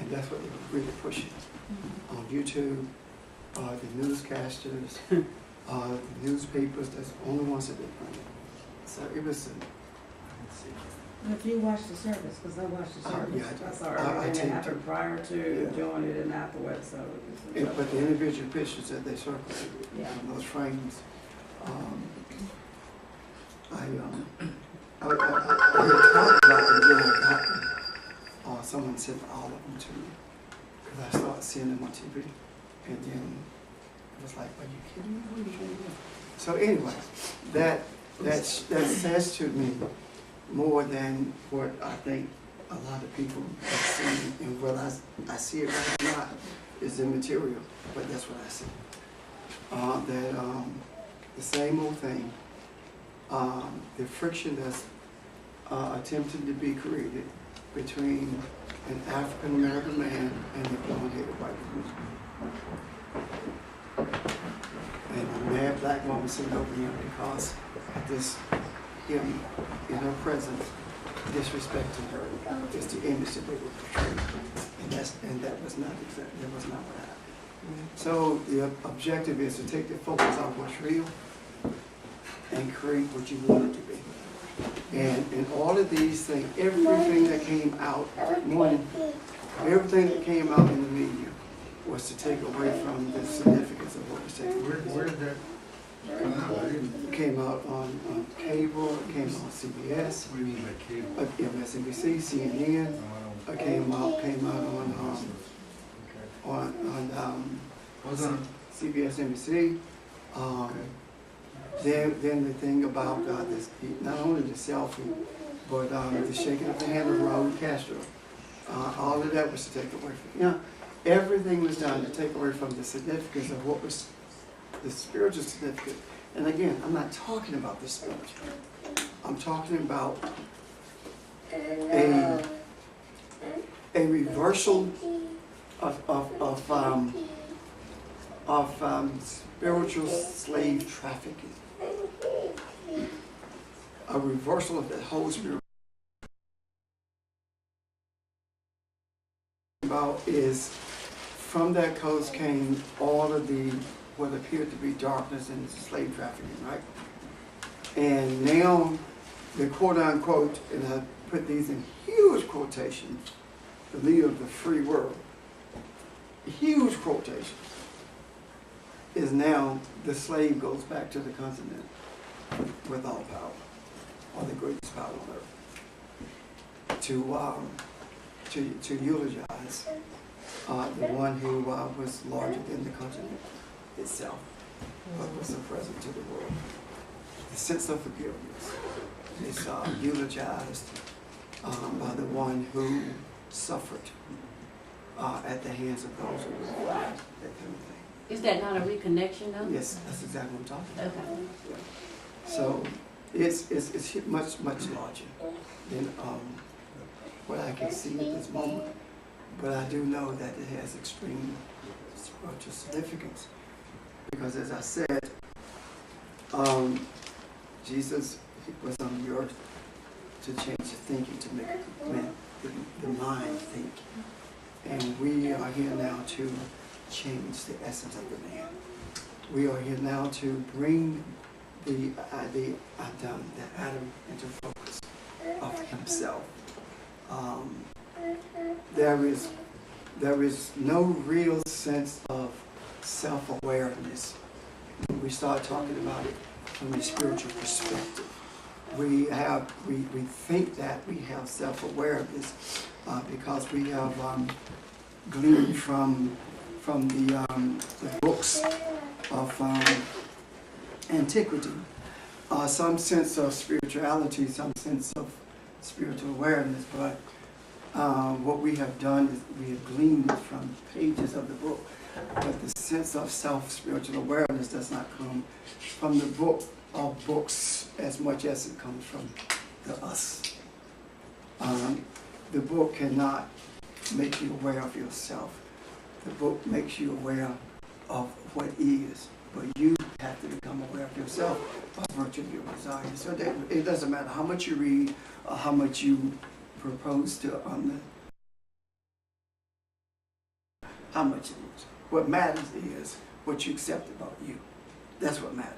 and that's what they were really pushing on YouTube. The newscasters, the newspapers, that's the only ones that they printed. So it was, let's see. If you watched the service, because I watched the service, yeah, I saw everything that happened prior to doing it and afterwards. So but the individual pictures that they circulated, those frames, I heard talk about them when I got them. Someone sent all of them to me because I started seeing them on TV, and then it was like, "Are you kidding me? What are you doing?" So anyway, that says to me more than what I think a lot of people have seen, and what I see it right now is immaterial, but that's what I see. The same old thing, the friction that's attempted to be created between an African American man and a blonde-headed white woman. And a mad black woman sitting over him because this him in her presence disrespecting her is the image that they were portraying. And that was not what happened. So the objective is to take the focus off what's real and create what you want it to be. And all of these things, everything that came out, everything that came out in the media was to take away from the significance of what was taking place. Where did that come out? It came out on cable, it came on CBS. What do you mean by cable? MSNBC, CNN. It came out on CBS, NBC. Then the thing about this, not only the selfie, but the shaking of the hand of Raul Castro. All of that was to take away from, everything was done to take away from the significance of what was the spiritual significance. And again, I'm not talking about the spiritual. I'm talking about a reversal of spiritual slave trafficking. A reversal of that whole spirit. About is from that coast came all of the what appeared to be darkness and slave trafficking, right? And now the quote unquote, and I put these in huge quotations, the leader of the free world, huge quotations, is now the slave goes back to the continent with all power, or the greatest power on earth, to eulogize the one who was larger than the continent itself, but was so present to the world. The sense of forgiveness is eulogized by the one who suffered at the hands of those who were that kind of thing. Is that not a reconnection though? Yes, that's exactly what I'm talking about. Okay. Yeah. So it's much larger than what I can see at this moment, but I do know that it has extreme spiritual significance because, as I said, Jesus was on the earth to change the thinking, to make the mind think, and we are here now to change the essence of the man. We are here now to bring the Adam into focus of himself. There is no real sense of self-awareness when we start talking about it from a spiritual perspective. We think that we have self-awareness because we have gleaned from the books of antiquity, some sense of spirituality, some sense of spiritual awareness, but what we have done is we have gleaned from pages of the book, but the sense of self-spiritual awareness does not come from the book of books as much as it comes from the us. The book cannot make you aware of yourself. The book makes you aware of what is, but you have to become aware of yourself by virtue of your desire. So that it doesn't matter how much you read or how much you propose to how much it is. What matters is what you accept about you. That's what matters.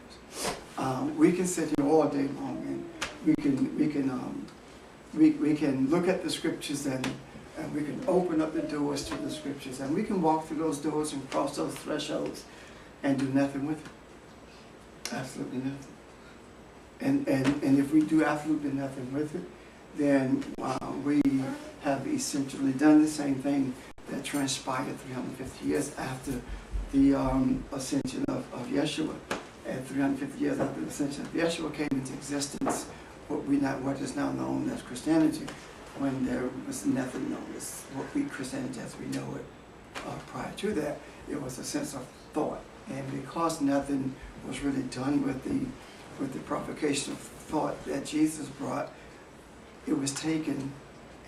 We can sit here all day long and we can look at the scriptures and we can open up the doors to the scriptures and we can walk through those doors and cross those thresholds and do nothing with it. Absolutely nothing. And if we do absolutely nothing with it, then we have essentially done the same thing that transpired 350 years after the ascension of Yeshua. And 350 years after the ascension of Yeshua came into existence, what is now known as Christianity, when there was nothing known as what Christianity as we know it. Prior to that, it was a sense of thought, and because nothing was really done with the provocation of thought that Jesus brought, it was taken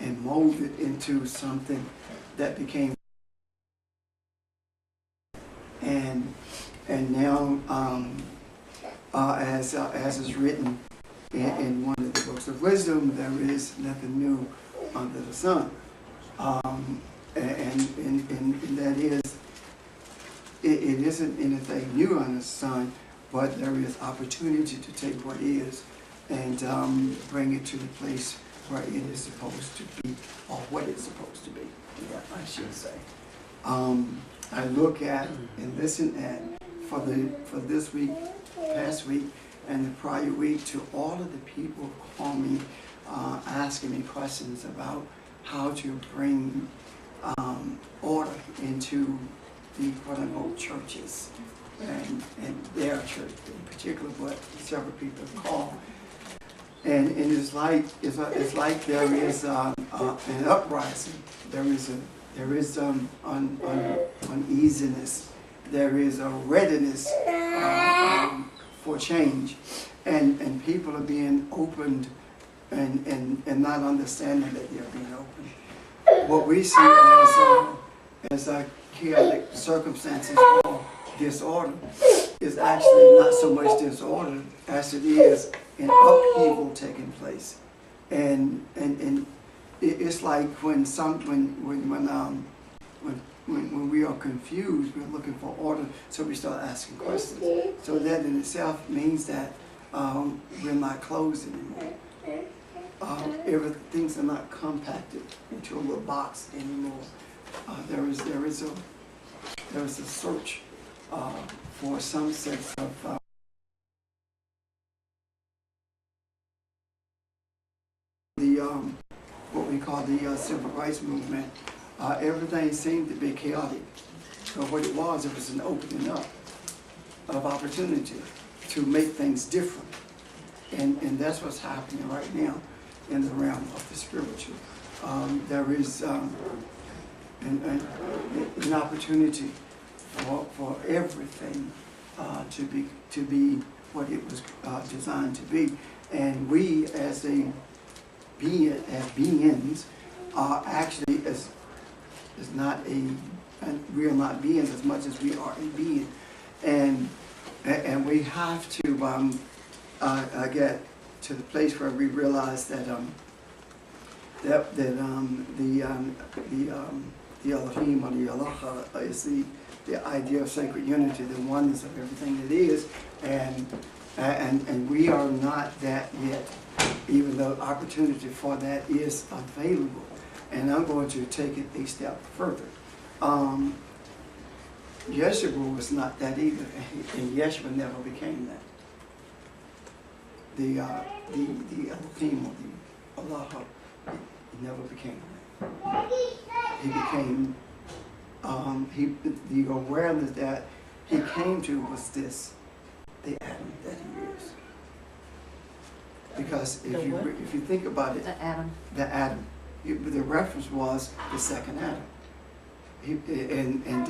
and molded into something that became, and now as is written in one of the books of wisdom, there is nothing new under the sun, and that is, it isn't anything new under the sun, but there is opportunity to take what is and bring it to the place where it is supposed to be, or what it's supposed to be, yeah, I should say. I look at and listen at for this week, past week, and the prior week to all of the people who call me, asking me questions about how to bring order into the quote-unquote churches and their church in particular, but several people call. And it's like there is an uprising. There is uneasiness. There is a readiness for change, and people are being opened and not understanding that they're being opened. What we see as chaotic circumstances or disorder is actually not so much disorder as it is an upheaval taking place, and it's like when we are confused, we're looking for order, so we start asking questions. So that in itself means that we're not closed anymore. Things are not compacted into a little box anymore. There is a search for some sense of what we call the civil rights movement. Everything seemed to be chaotic. But what it was an opening up of opportunity to make things different. And that's what's happening right now in the realm of the spiritual. There is an opportunity for everything to be what it was designed to be. And we as beings are actually we are not beings as much as we are a being, and we have to get to the place where we realize that the Elohim or the Allah is the idea of sacred unity, the oneness of everything that is, and we are not that yet, even though opportunity for that is available. And I'm going to take it a step further. Yeshua was not that either, and Yeshua never became that. The Elohim or the Allah, he never became that. He became, the awareness that he came to was this, the Adam that he is. Because if you think about it, The Adam. the Adam. The reference was the second Adam. And